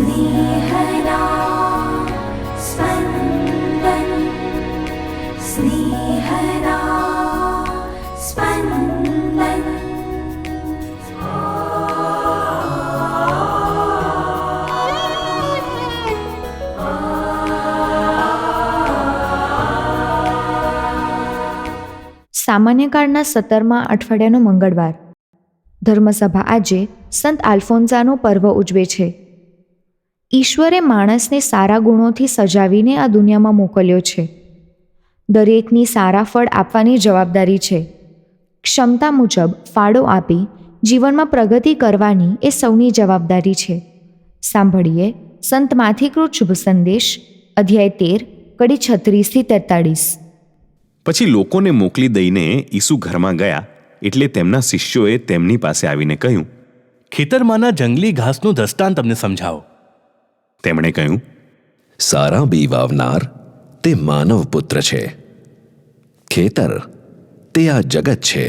स्नेहदा स्पन्दन स्नेहदा स्पन्दन। સામાન્ય કાળના 17મા અઠવાડિયાનો મંગળવાર. ધર્મસભા આજે સંત આલ્ફોન્સાનો પર્વ ઉજવે છે. ઈશ્વરે માણસને સારા ગુણોથી સજાવીને આ દુનિયામાં મોકલ્યો છે. દરેકની સારા ફળ આપવાની જવાબદારી છે. ક્ષમતા મુજબ ફાળો આપી જીવનમાં પ્રગતિ કરવાની એ સૌની જવાબદારી છે. સાંભળીએ સંત માથીકૃત શુભ સંદેશ, અધ્યાય 13, કડી 36-43. પછી લોકોને મોકલી દઈને ઈસુ ઘરમાં ગયા, એટલે તેમના શિષ્યોએ તેમની પાસે આવીને કહ્યું, ખેતરમાંના જંગલી ઘાસનું દ્રષ્ટાંત તમને સમજાવો. તેમણે કહ્યું, સારા બી વાવનાર તે માનવ પુત્ર છે. ખેતર તે આ જગત છે.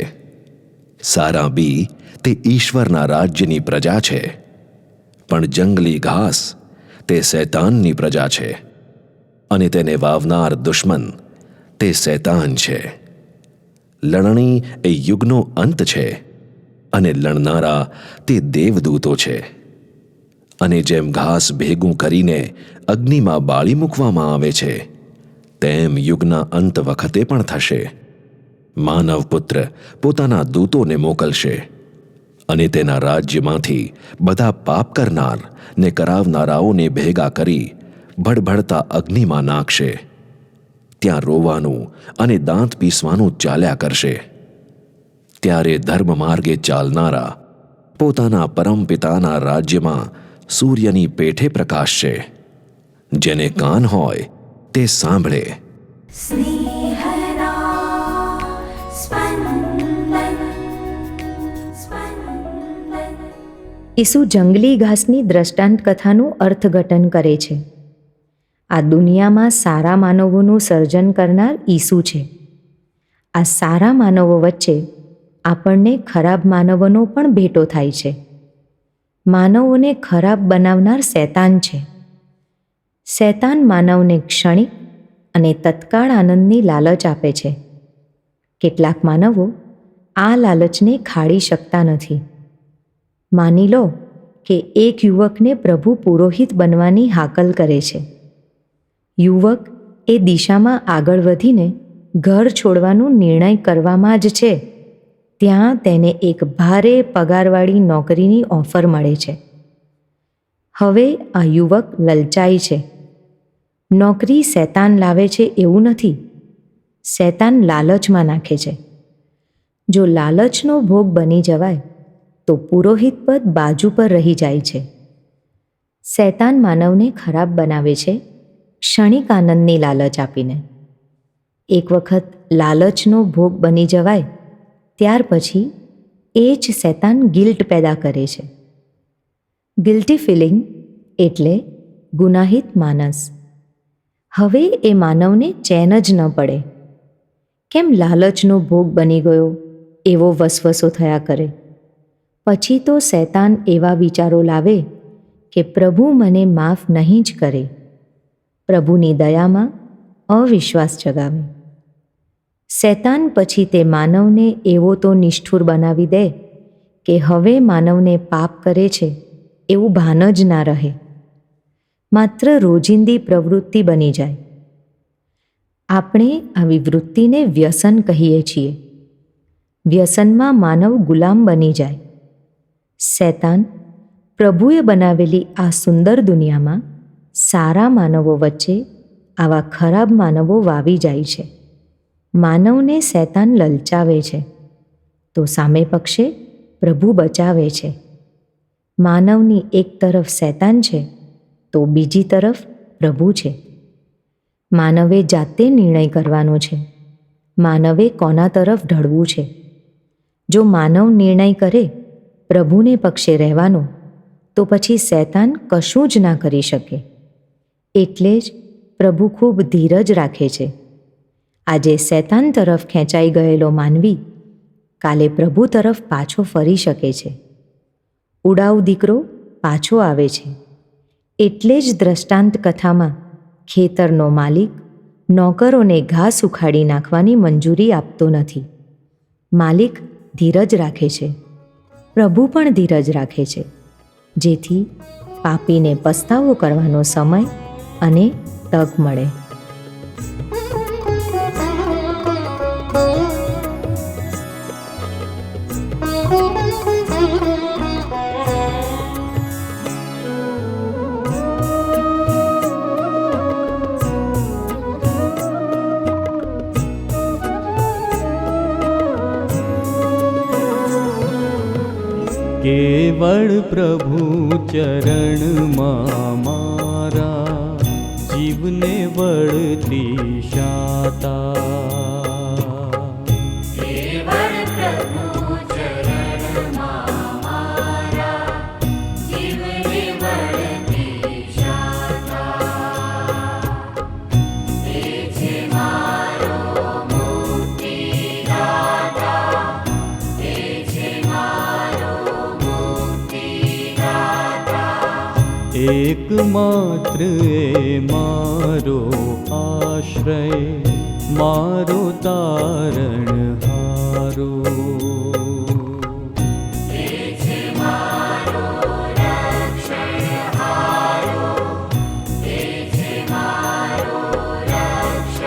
સારા બી તે ઈશ્વરના રાજ્યની પ્રજા છે. પણ જંગલી ઘાસ તે શૈતાનની પ્રજા છે, અને તેને વાવનાર દુશ્મન તે શૈતાન છે. લણણી એ યુગનો અંત છે, અને લણનારા તે દેવદૂતો છે. અને જેમ ઘાસ ભેગું કરીને અગ્નિમાં બાળી મૂકવામાં આવે છે, તેમ યુગના અંત વખતે પણ થશે. માનવ પુત્ર પોતાના દૂતોને મોકલશે, અને તેના રાજ્યમાંથી બધા પાપ કરનાર ને કરાવનારાઓને ભેગા કરી ભડભડતા અગ્નિમાં નાખશે. ત્યાં રોવાનું અને દાંત પીસવાનું ચાલ્યા કરશે. ત્યારે ધર્મ માર્ગે ચાલનારા પોતાના પરમપિતાના રાજ્યમાં સૂર્યની પેઠે પ્રકાશશે. જેને કાન હોય તે સાંભળે. स्नेहदा स्पन्दन स्पन्दन। ઈસુ જંગલી ઘાસની દ્રષ્ટાંત કથાનું અર્થઘટન કરે છે. આ દુનિયામાં સારા માનવોનું સર્જન કરનાર ઈસુ છે. આ સારા માનવો વચ્ચે આપણને ખરાબ માનવોનો પણ ભેટો થાય છે. માનવોને ખરાબ બનાવનાર શૈતાન છે. શૈતાન માનવને ક્ષણિક અને તત્કાળ આનંદની લાલચ આપે છે. કેટલાક માનવો આ લાલચને ખાળી શકતા નથી. માની લો કે એક યુવકને પ્રભુ પુરોહિત બનવાની હાકલ કરે છે. યુવક એ દિશામાં આગળ વધીને ઘર છોડવાનું નિર્ણય કરવામાં જ છે, ત્યાં તેને એક ભારે પગારવાળી નોકરીની ઓફર મળે છે. હવે આ યુવક લલચાય છે. નોકરી શૈતાન લાવે છે એવું નથી, શૈતાન લાલચમાં નાખે છે. જો લાલચનો ભોગ બની જવાય તો પુરોહિત પદ બાજુ પર રહી જાય છે. શૈતાન માનવને ખરાબ બનાવે છે ક્ષણિક આનંદની લાલચ આપીને. એક વખત લાલચનો ભોગ બની જવાય ત્યાર પછી એ જ શૈતાન ગિલ્ટ પેદા કરે છે. ગિલ્ટી ફિલિંગ એટલે ગુનાહિત માનસ. હવે એ માનવને ચેન જ ન પડે. કેમ લાલચનો ભોગ બની ગયો એવો વસવસો થયા કરે. પછી તો શૈતાન એવા વિચારો લાવે કે પ્રભુ મને માફ નહીં જ કરે. પ્રભુની દયામાં અવિશ્વાસ જગાવે. શૈતાન પછી તે માનવને એવો તો નિષ્ઠુર બનાવી દે કે હવે માનવને પાપ કરે છે એવું ભાન જ ના રહે. માત્ર રોજિંદી પ્રવૃત્તિ બની જાય. આપણે આવી વૃત્તિને વ્યસન કહીએ છીએ. વ્યસનમાં માનવ ગુલામ બની જાય. શૈતાન પ્રભુએ બનાવેલી આ સુંદર દુનિયામાં સારા માનવો વચ્ચે આવા ખરાબ માનવો વાવી જાય છે. માનવને શૈતાન લલચાવે છે તો સામે પક્ષે પ્રભુ બચાવે છે. માનવની એક તરફ શૈતાન છે તો બીજી તરફ પ્રભુ છે. માનવે જાતે નિર્ણય કરવાનો છે. માનવે કોના તરફ ઢળવું છે. જો માનવ નિર્ણય કરે પ્રભુને પક્ષે રહેવાનો, તો પછી શૈતાન કશું જ ના કરી શકે. એટલે જ પ્રભુ ખૂબ ધીરજ રાખે છે. આજે શૈતાન તરફ ખેંચાઈ ગયેલો માનવી કાલે પ્રભુ તરફ પાછો ફરી શકે છે. ઉડાઉ દીકરો પાછો આવે છે. એટલે જ દ્રષ્ટાંત કથામાં ખેતરનો માલિક નોકરોને ઘાસ ઉખાડી નાખવાની મંજૂરી આપતો નથી. માલિક ધીરજ રાખે છે, પ્રભુ પણ ધીરજ રાખે છે, જેથી પાપીને પસ્તાવો કરવાનો સમય અને તક મળે. કેવળ પ્રભુ ચરણમાં મારા જીવને વળતી શાતા. કેવળ પ્રભુ ચરણમાં મારા જીવને વળતી શાતા. તે છે મારો મુક્તિદાતા, તે છે મારો એકમાત્ર એ મારો આશ્રય, મારો તારણહારો. તે છે મારો રક્ષણહારો, તે છે મારો રક્ષણહારો.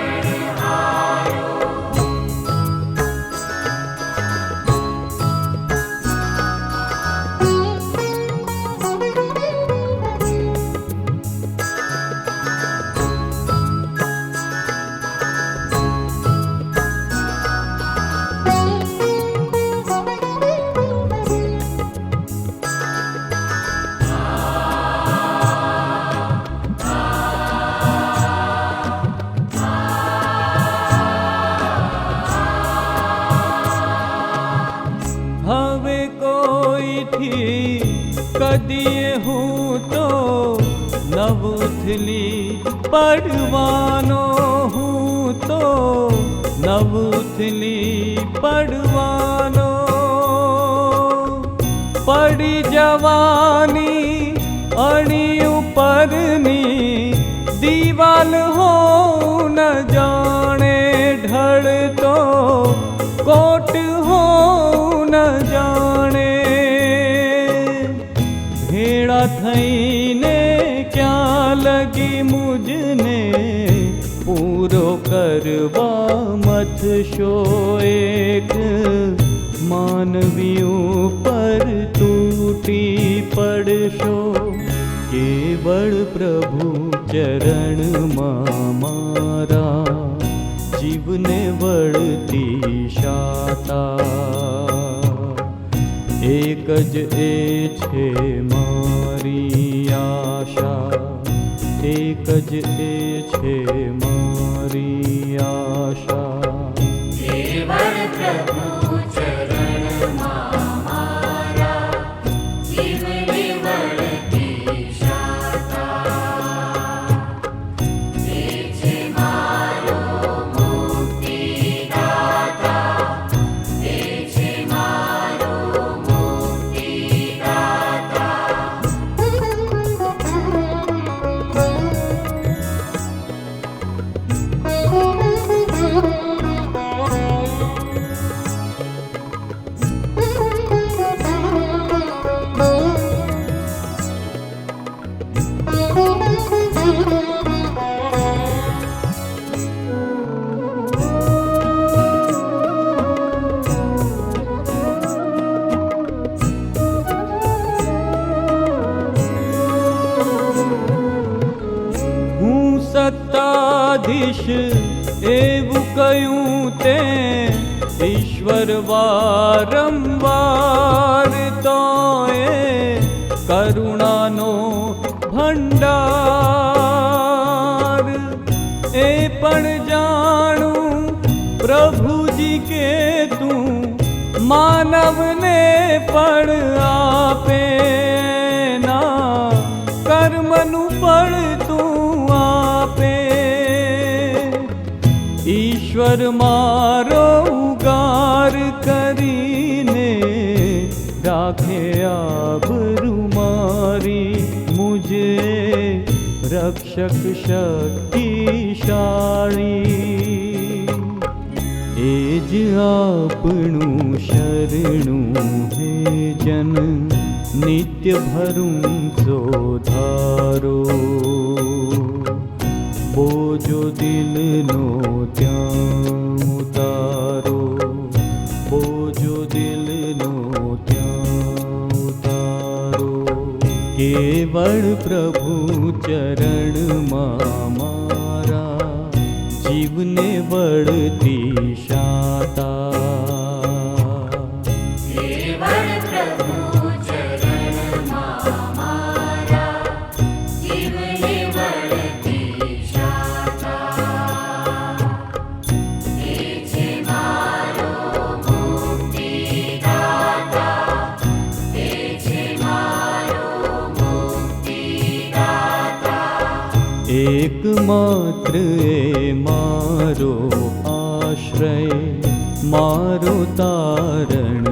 હવે કોઈથી કદીએ હું તો નવથલી પડવાનો, હું તો નવથલી પડવાનો. પડી જવાની અણી ઉપરની દીવાલ હો ન જાણે ઢળતો, કોટ હો ન જાણે. ભેળા થઈને ક્યાં લગી મુજને પૂરો કરવા મથશો એક માનવી ઉપર તૂટી પડશો. કેવળ પ્રભુ ચરણમાં મારા જીવને વળતી શાતા. એક જ એ છે મારી આશા, એક જ એ છે મારી આશા. કેવળ પ્રભુ ચરણમાં મારા જીવને વળતી શાતા. તે છે મારો મુક્તિદાતા, તે છે મારો મુક્તિદાતા. હું સત્તાધીશ એવું કહ્યું તે ઈશ્વર વારંવાર તોય કરુણાનો ભંડાર. એ પણ જાણું પ્રભુજી કે તું માનવને પણ આપે ના, કર્મનું ફળ તું આપે. ઈશ્વર મારો ઉગાર કરીને રાખે આબરૂ મારી, મુજ જે રક્ષક શક્તિશાળી, એ જ આપણું શરણું હે જન, નિત્ય ભરું ધારો. બોજો દિલનો ત્યાં ઉતારો, બોજો દિલનો ત્યાં ઉતારો. કેવળ પ્રભુ ચરણમાં મારા જીવને વળતી શાતા. કેવળ પ્રભુ ચરણમાં મારા જીવને વળતી શાતા. એ છે મારો મુક્તિદાતા, એ છે મારો મુક્તિદાતા. એકમાત્ર એ મારો આશ્રય, મારો તારણ